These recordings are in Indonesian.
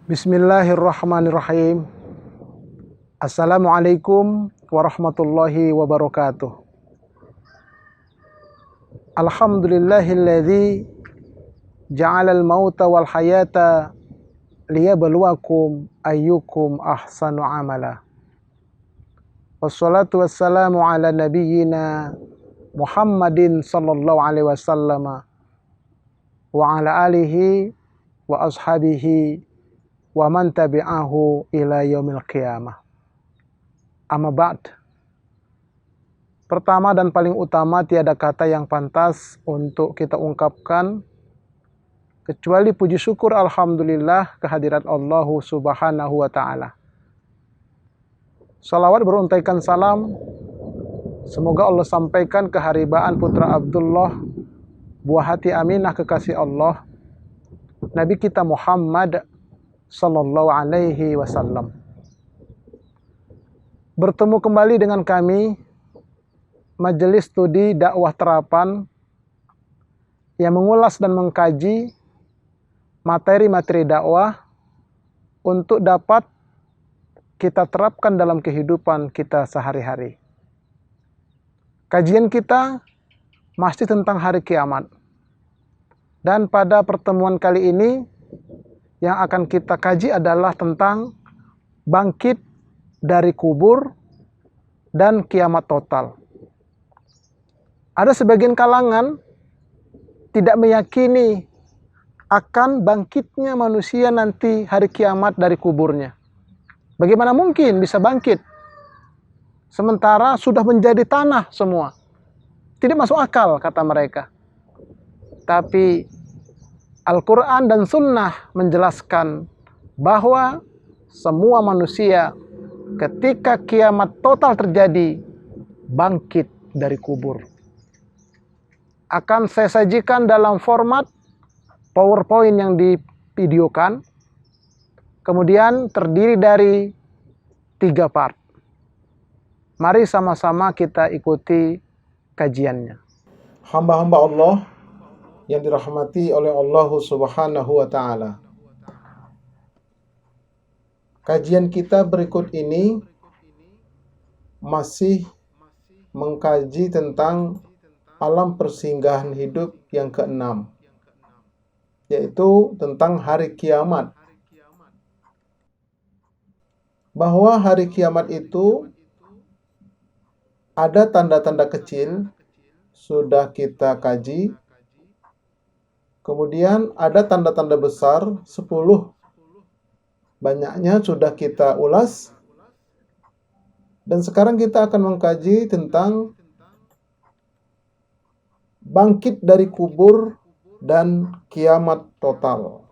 Bismillahirrahmanirrahim. Assalamualaikum warahmatullahi wabarakatuh. Alhamdulillahilladzi ja'alal mauta wal hayata liyabluwakum ayyukum ahsanu amala. Wassalatu wassalamu ala nabiyyina Muhammadin sallallahu alaihi wasallam wa ala alihi wa ashabihi wa man tabi'ahu ila yaumil qiyamah. Amma ba'd. Pertama dan paling utama, tiada kata yang pantas untuk kita ungkapkan kecuali puji syukur alhamdulillah kehadirat Allah Subhanahu wa taala. Salawat beruntaikan salam semoga Allah sampaikan keharibaan putra Abdullah, buah hati Aminah kekasih Allah, Nabi kita Muhammad sallallahu alaihi wasallam. Bertemu kembali dengan kami Majelis Studi Dakwah Terapan yang mengulas dan mengkaji materi-materi dakwah untuk dapat kita terapkan dalam kehidupan kita sehari-hari. Kajian kita masih tentang hari kiamat. Dan pada pertemuan kali ini yang akan kita kaji adalah tentang bangkit dari kubur dan kiamat total. Ada sebagian kalangan tidak meyakini akan bangkitnya manusia nanti hari kiamat dari kuburnya. Bagaimana mungkin bisa bangkit sementara sudah menjadi tanah semua? Tidak masuk akal, kata mereka. Tapi Al-Quran dan Sunnah menjelaskan bahwa semua manusia ketika kiamat total terjadi bangkit dari kubur. Akan saya sajikan dalam format PowerPoint yang divideokan, kemudian terdiri dari 3 part. Mari sama-sama kita ikuti kajiannya. Hamba-hamba Allah yang dirahmati oleh Allah Subhanahu wa taala. Kajian kita berikut ini masih mengkaji tentang alam persinggahan hidup yang ke-6, yaitu tentang hari kiamat. Bahwa hari kiamat itu ada tanda-tanda kecil, sudah kita kaji. Kemudian ada tanda-tanda besar 10, banyaknya sudah kita ulas. Dan sekarang kita akan mengkaji tentang bangkit dari kubur dan kiamat total.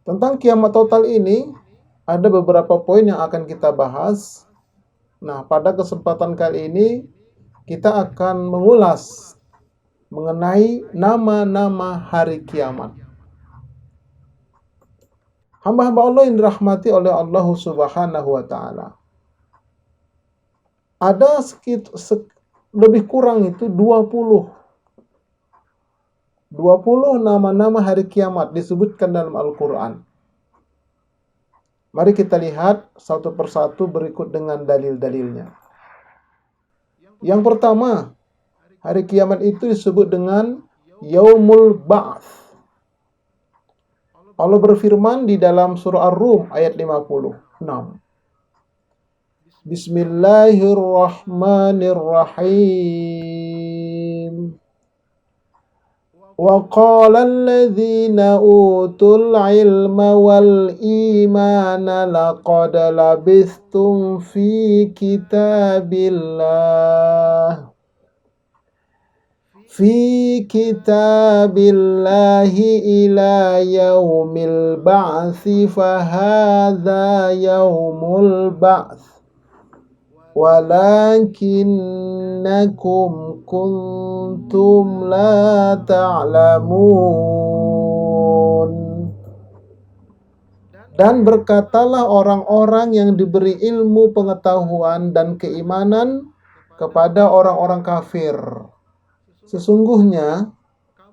Tentang kiamat total ini ada beberapa poin yang akan kita bahas. Nah, pada kesempatan kali ini kita akan mengulas mengenai nama-nama hari kiamat. Hamba-hamba Allah yang dirahmati oleh Allah Subhanahu wa taala. Ada lebih kurang itu 20 nama-nama hari kiamat disebutkan dalam Al-Quran. Mari kita lihat satu persatu berikut dengan dalil-dalilnya. Yang pertama, hari kiamat itu disebut dengan Yaumul Ba'ts. Allah berfirman di dalam surah Ar-Rum ayat 56. Bismillahirrahmanirrahim. Wa qala alladhina utul ilma wal imana laqad labithtum fi kitabillah ila yaumil ba'thi fahadha yaumul ba'th walakinnakum kuntum la ta'lamun. Dan berkatalah orang-orang yang diberi ilmu pengetahuan dan keimanan kepada orang-orang kafir, sesungguhnya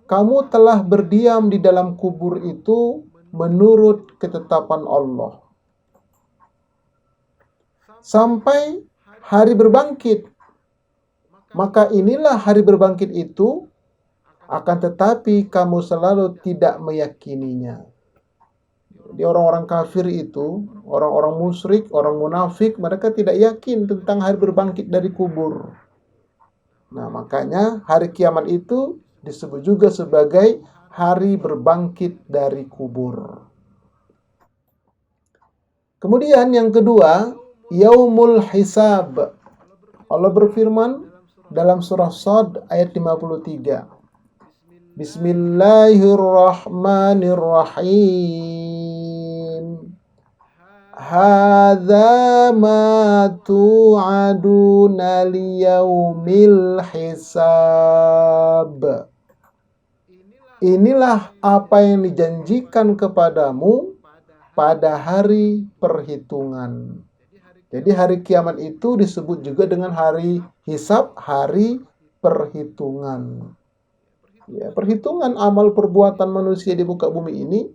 kamu telah berdiam di dalam kubur itu menurut ketetapan Allah. Sampai hari berbangkit. Maka inilah hari berbangkit itu, akan tetapi kamu selalu tidak meyakininya. Jadi orang-orang kafir itu, orang-orang musyrik, orang munafik, mereka tidak yakin tentang hari berbangkit dari kubur. Nah, makanya hari kiamat itu disebut juga sebagai hari berbangkit dari kubur. Kemudian yang kedua, Yaumul Hisab. Allah berfirman dalam surah Shad ayat 53. Bismillahirrahmanirrahim. Hadza ma tu'aduna liyaumil hisab. Inilah apa yang dijanjikan kepadamu pada hari perhitungan. Jadi hari kiamat itu disebut juga dengan hari hisab, hari perhitungan. Ya, perhitungan amal perbuatan manusia di muka bumi ini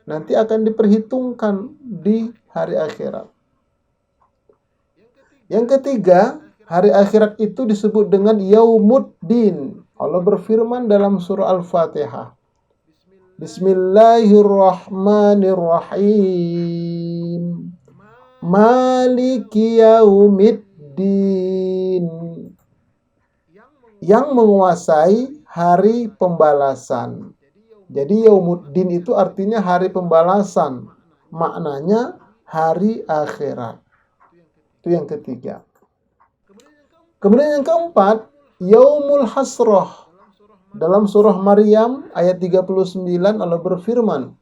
nanti akan diperhitungkan di hari akhirat. Yang ketiga, hari akhirat itu disebut dengan Yaumuddin. Allah berfirman dalam surah Al-Fatihah. Bismillahirrahmanirrahim. Maliki yaumiddin. Yang menguasai hari pembalasan. Jadi Yaumuddin itu artinya hari pembalasan. Maknanya hari akhirat. Itu yang ketiga. Kemudian yang keempat, Yaumul Hasrah. Dalam surah Maryam ayat 39 Allah berfirman,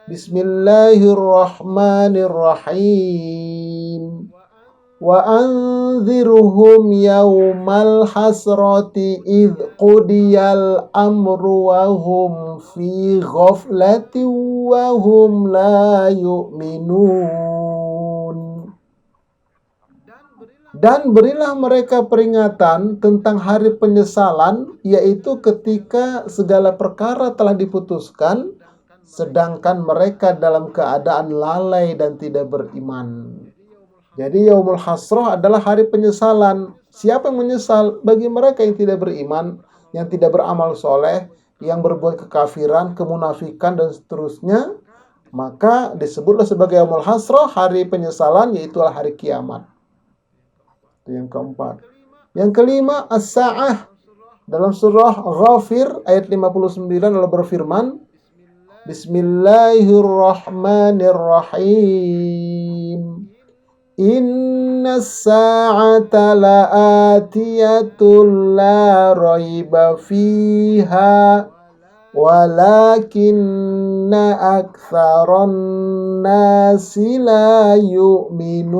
Bismillahirrahmanirrahim. Wa anzirhum yaumal hasrati idh qudiyal amru wa hum fi ghaflatin wa hum la yu'minun. Dan berilah mereka peringatan tentang hari penyesalan, yaitu ketika segala perkara telah diputuskan, sedangkan mereka dalam keadaan lalai dan tidak beriman. Jadi Yaumul Hasrah adalah hari penyesalan. Siapa yang menyesal? Bagi mereka yang tidak beriman, yang tidak beramal soleh, yang berbuat kekafiran, kemunafikan, dan seterusnya, maka disebutlah sebagai Yaumul Hasrah, hari penyesalan, yaitu hari kiamat. Itu yang keempat. Yang kelima, As-Sa'ah. Dalam surah Ghafir ayat 59 Allah berfirman, Bismillahirrahmanirrahim. Inna sa'ata la'atiyatul la raiba fiha walakinna aktsaran nasi la yu'minun.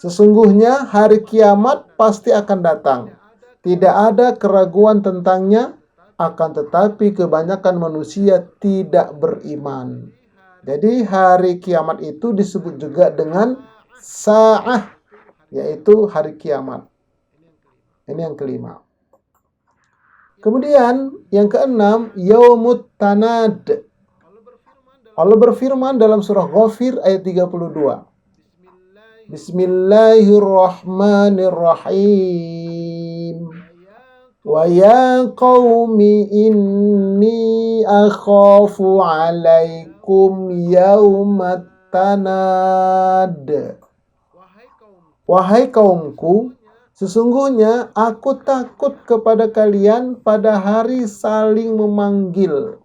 Sesungguhnya hari kiamat pasti akan datang. Tidak ada keraguan tentangnya, akan tetapi kebanyakan manusia tidak beriman. Jadi hari kiamat itu disebut juga dengan sa'ah, yaitu hari kiamat. Ini yang kelima. Kemudian yang keenam, Yaumut Tanad. Allah berfirman dalam surah Ghafir ayat 32. Bismillahirrahmanirrahim. Wa ya qaumi inni akhafu alaikum yaumat tanad. Wahai kaumku, sesungguhnya aku takut kepada kalian pada hari saling memanggil.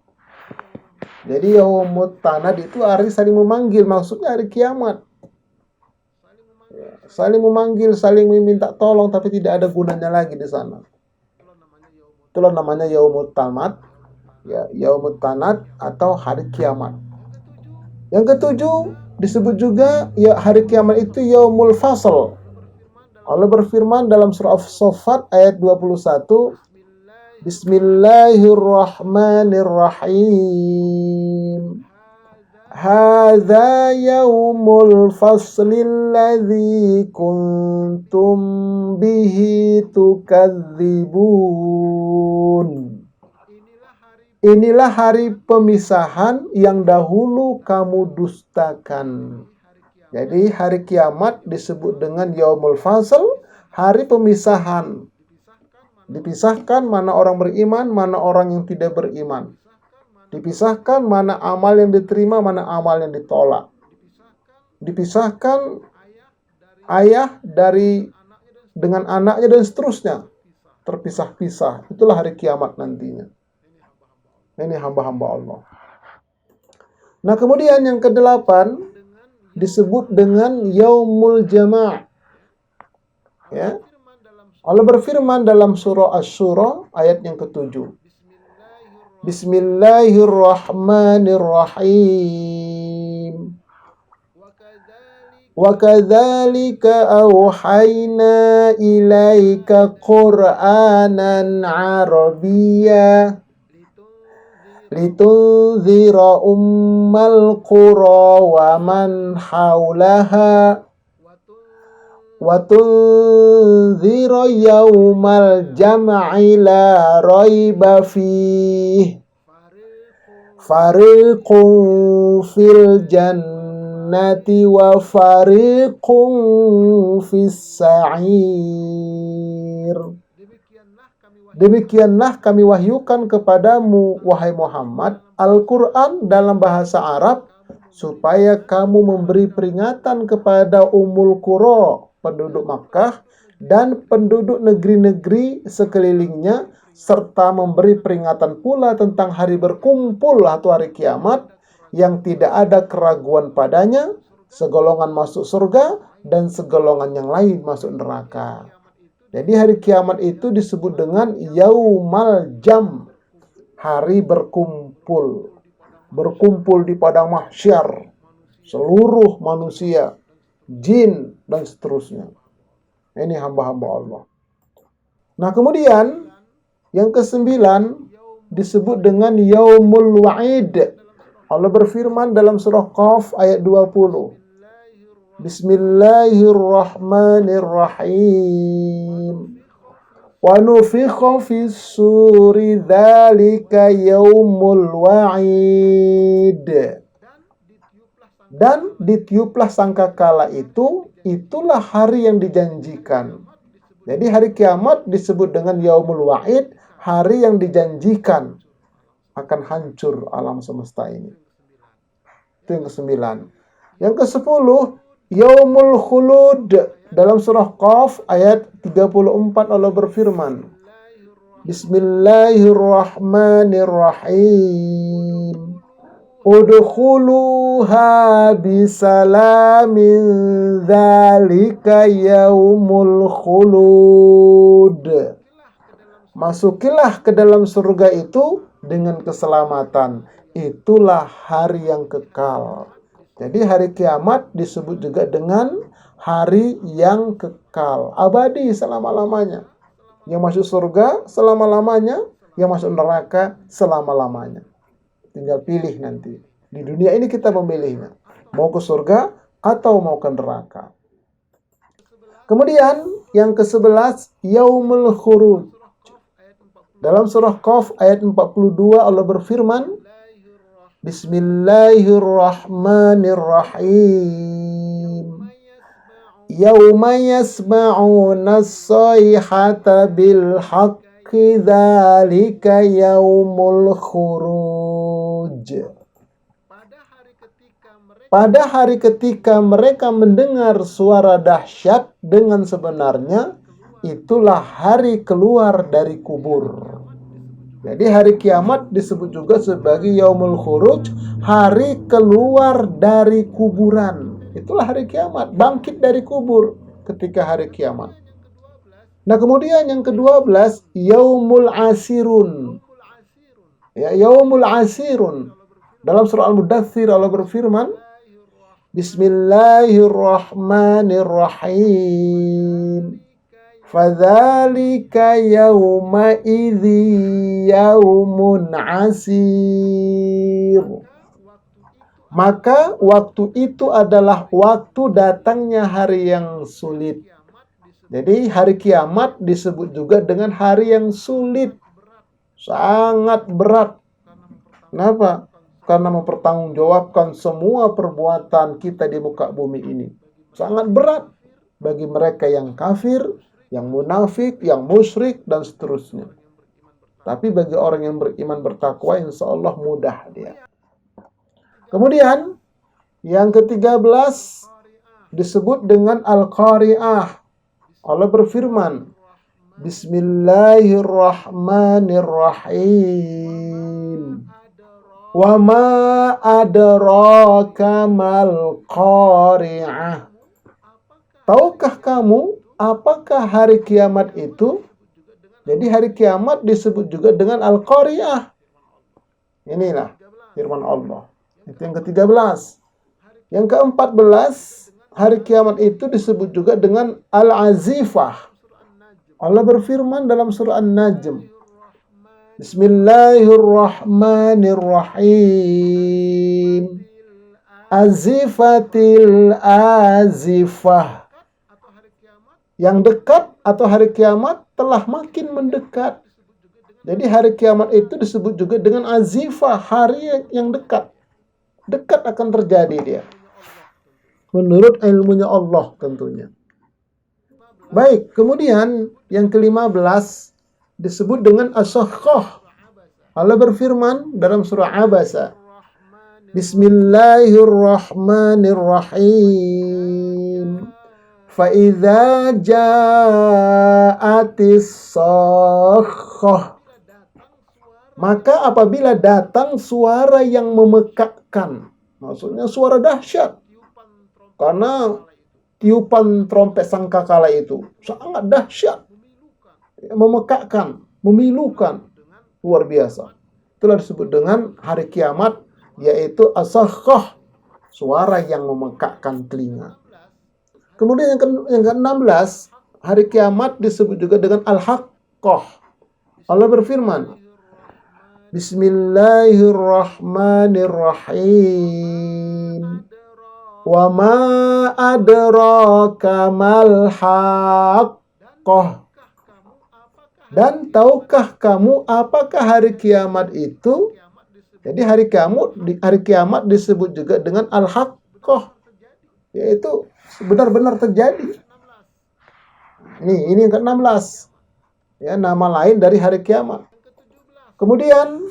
Jadi yaumut tanad itu hari saling memanggil, maksudnya hari kiamat. Saling memanggil, saling meminta tolong, tapi tidak ada gunanya lagi di sana. Itulah namanya Yaumut Tanad, ya, Yaumut Tanad atau hari kiamat. Yang ketujuh disebut juga ya hari kiamat itu Yaumul Fasl. Allah berfirman dalam surah As-Saffat ayat 21, Bismillahirrahmanirrahim. hadza yaumul faslil ladzi kuntum bihi tukadzibun. Inilah hari pemisahan yang dahulu kamu dustakan. Jadi hari kiamat disebut dengan yaumul fasl, hari pemisahan. Dipisahkan mana orang beriman, mana orang yang tidak beriman. Dipisahkan mana amal yang diterima, mana amal yang ditolak. Dipisahkan ayah dengan anaknya dan seterusnya. Terpisah-pisah. Itulah hari kiamat nantinya. Ini hamba-hamba Allah. Nah, kemudian yang ke-8 disebut dengan yaumul jama'. Ya. Allah berfirman dalam surah Asy-Syura ayat yang ke-7. Bismillahirrahmanirrahim. Wa kadzalika auhayna ilaika Qur'anan Arabiyya litunzira ummal qura wa man haulaha wa tunzira yaumal jam'i la raiba fihi fariqun fil jannati wa fariqun fis sa'ir. Demikianlah kami wahyukan kepadamu, wahai Muhammad, Al-Quran dalam bahasa Arab, supaya kamu memberi peringatan kepada Ummul Qura, penduduk Makkah, dan penduduk negeri-negeri sekelilingnya, serta memberi peringatan pula tentang hari berkumpul atau hari kiamat, yang tidak ada keraguan padanya, segolongan masuk surga, dan segolongan yang lain masuk neraka. Jadi hari kiamat itu disebut dengan Yaumal Jam, hari berkumpul. Berkumpul di padang mahsyar, seluruh manusia, jin, dan seterusnya. Ini hamba-hamba Allah. Nah, kemudian yang ke-9 disebut dengan Yaumul Wa'id. Allah berfirman dalam surah Qaf ayat 20. Bismillahirrahmanirrahim. Wa nufikha fis suri dzalika yaumul wa'id. Dan ditiuplah sangkakala itu, itulah hari yang dijanjikan. Jadi hari kiamat disebut dengan yaumul wa'id, hari yang dijanjikan akan hancur alam semesta ini. Itu yang ke-9. Yang ke-10, Yaumul Khulud. Dalam surah Qaf ayat 34 Allah berfirman, Bismillahirrahmanirrahim. Udkhuluha bisalamin dzalika yaumul khulud. Masukilah ke dalam surga itu dengan keselamatan. Itulah hari yang kekal. Jadi hari kiamat disebut juga dengan hari yang kekal, abadi selama-lamanya. Yang masuk surga selama-lamanya, yang masuk neraka selama-lamanya. Tinggal pilih nanti. Di dunia ini kita memilihnya. Mau ke surga atau mau ke neraka. Kemudian yang ke-11, Yaumul Khuruj. Dalam surah Qaf ayat 42 Allah berfirman, Bismillahirrahmanirrahim. Yauma yasma'una as-sayhata bil haqqi dzalika yaumul khuruj. Pada hari ketika mereka mendengar suara dahsyat dengan sebenarnya, itulah hari keluar dari kubur. Jadi hari kiamat disebut juga sebagai Yaumul Khuruj, hari keluar dari kuburan. Itulah hari kiamat, bangkit dari kubur ketika hari kiamat. Nah, kemudian yang ke-12, Yaumul Asirun. Ya, Yaumul Asirun. Dalam surah Al-Mudaththir Allah berfirman, Bismillahirrahmanirrahim. Fadzalika yauma idzi yaumun asir. Maka waktu itu adalah waktu datangnya hari yang sulit. Jadi hari kiamat disebut juga dengan hari yang sulit. Sangat berat. Kenapa? Karena mempertanggungjawabkan semua perbuatan kita di muka bumi ini. Sangat berat bagi mereka yang kafir, yang munafik, yang musyrik, dan seterusnya. Tapi bagi orang yang beriman bertakwa, insya Allah mudah dia. Kemudian yang ke-13 disebut dengan Al-Qari'ah. Allah berfirman, Bismillahirrahmanirrahim. Wa ma adraka mal qari'ah. Tahukah kamu apakah hari kiamat itu? Jadi hari kiamat disebut juga dengan Al-Qari'ah. Inilah firman Allah. Itu yang ke-13. Yang ke-14, hari kiamat itu disebut juga dengan Al-Azifah. Allah berfirman dalam surah An-Najm. Bismillahirrahmanirrahim. Azifatil azifah. Yang dekat atau hari kiamat telah makin mendekat. Jadi hari kiamat itu disebut juga dengan azifah, hari yang dekat. Dekat akan terjadi dia. Menurut ilmunya Allah tentunya. Baik, kemudian yang ke-15 disebut dengan as-sakhah. Allah berfirman dalam surah Abasa. Bismillahirrahmanirrahim. Fa'idha ja'atis sakhah. Maka apabila datang suara yang memekakkan, maksudnya suara dahsyat, karena tiupan trompet sangkakala itu sangat dahsyat, memekakkan, memilukan, luar biasa. Itulah disebut dengan hari kiamat, yaitu as-sakhah, suara yang memekakkan telinga. Kemudian yang ke-16, hari kiamat disebut juga dengan al-haqqah. Allah berfirman, Bismillahirrahmanirrahim. Wa ma adraka mal haqqah. Dan tahukah kamu apakah hari kiamat itu? Jadi hari kiamat disebut juga dengan al-haqqah, yaitu benar-benar terjadi. Ini yang ke-16. Ya, nama lain dari hari kiamat. Kemudian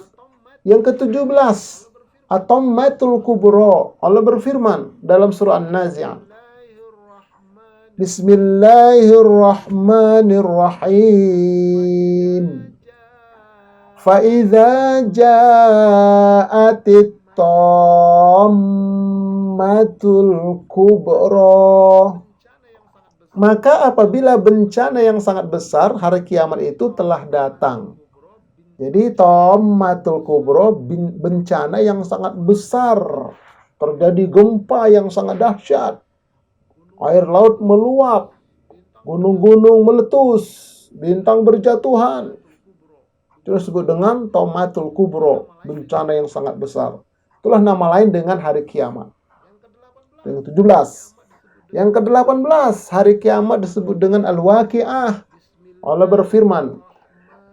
yang ke-17, At-Tammatul Kubra. Allah berfirman dalam surah An-Nazi'at. Bismillahirrahmanirrahim. Fa'idha ja'atit tammatul kubra. Maka apabila bencana yang sangat besar, hari kiamat itu telah datang. Jadi tammatul kubra, bencana yang sangat besar. Terjadi gempa yang sangat dahsyat. Air laut meluap, gunung-gunung meletus, bintang berjatuhan. Itu disebut dengan tammatul kubra, bencana yang sangat besar. Itulah nama lain dengan hari kiamat. Yang ke-17. Yang ke-18, hari kiamat disebut dengan al-waqi'ah. Allah berfirman,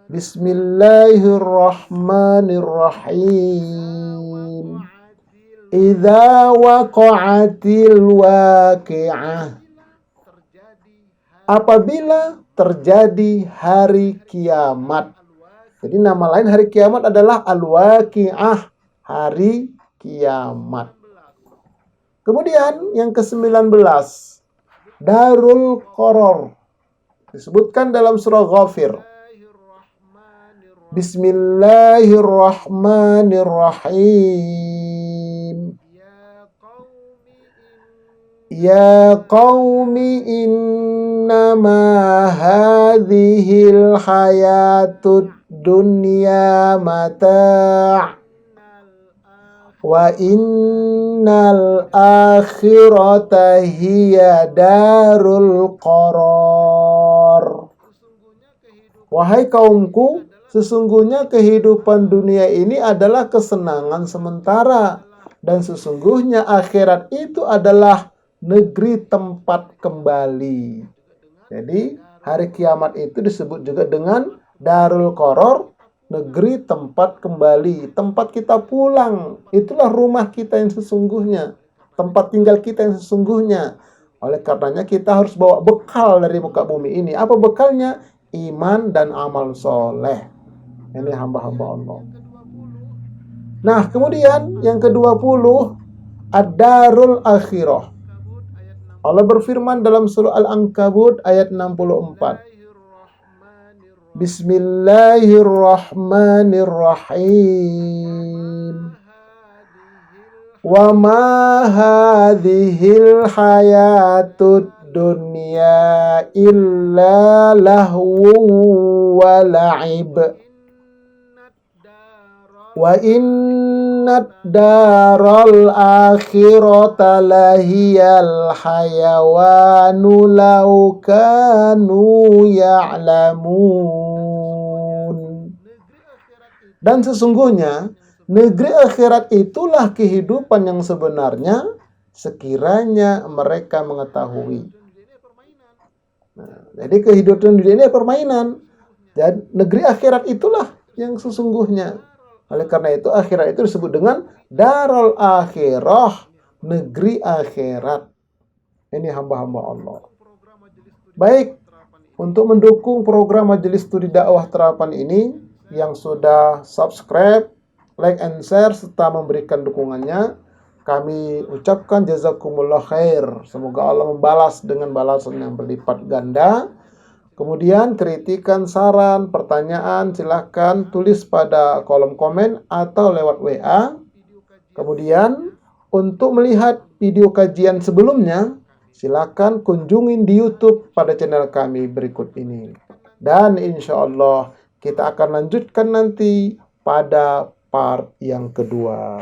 Bismillahirrahmanirrahim. Idza waqa'atil waqi'ah. Apabila terjadi hari kiamat. Jadi nama lain hari kiamat adalah al-waqi'ah, hari kiamat. Kemudian yang ke-19, Darul Qarar. Disebutkan dalam surah Ghafir. Bismillahirrahmanirrahim. Ya qaumi innama hadhil hayatud dunya mata' wa innal akhirata hiya darul qarar. Wahai kaumku, sesungguhnya kehidupan dunia ini adalah kesenangan sementara Dan sesungguhnya akhirat itu adalah negeri tempat kembali. Jadi hari kiamat itu disebut juga dengan Darul Qaror, negeri tempat kembali, tempat kita pulang. Itulah rumah kita yang sesungguhnya, tempat tinggal kita yang sesungguhnya. Oleh karenanya kita harus bawa bekal dari muka bumi ini. Apa bekalnya? Iman dan amal soleh. Ini hamba-hamba Allah. Nah, kemudian yang ke-20, Ad-Darul Akhirah. Allah berfirman dalam surah Al-Ankabut ayat 64. Bismillahirrahmanirrahim. Wa ma hadhil hayatud dunya illa lahu wa la'ib. Wa innad daral akhirata lahiyal hayawanu law kanu ya'lamun. Dan sesungguhnya negeri akhirat itulah kehidupan yang sebenarnya sekiranya mereka mengetahui. Nah, jadi kehidupan dunia ini permainan. Dan negeri akhirat itulah yang sesungguhnya. Oleh karena itu akhirat itu disebut dengan Darul Akhirah, negeri akhirat. Ini hamba-hamba Allah. Baik, untuk mendukung program Majelis Studi Dakwah Terapan ini, yang sudah subscribe, like and share, serta memberikan dukungannya, kami ucapkan jazakumullah khair. Semoga Allah membalas dengan balasan yang berlipat ganda. Kemudian kritikan, saran, pertanyaan silahkan tulis pada kolom komen atau lewat WA. Kemudian untuk melihat video kajian sebelumnya, silakan kunjungin di YouTube pada channel kami berikut ini. Dan insya Allah kita akan lanjutkan nanti pada part yang kedua.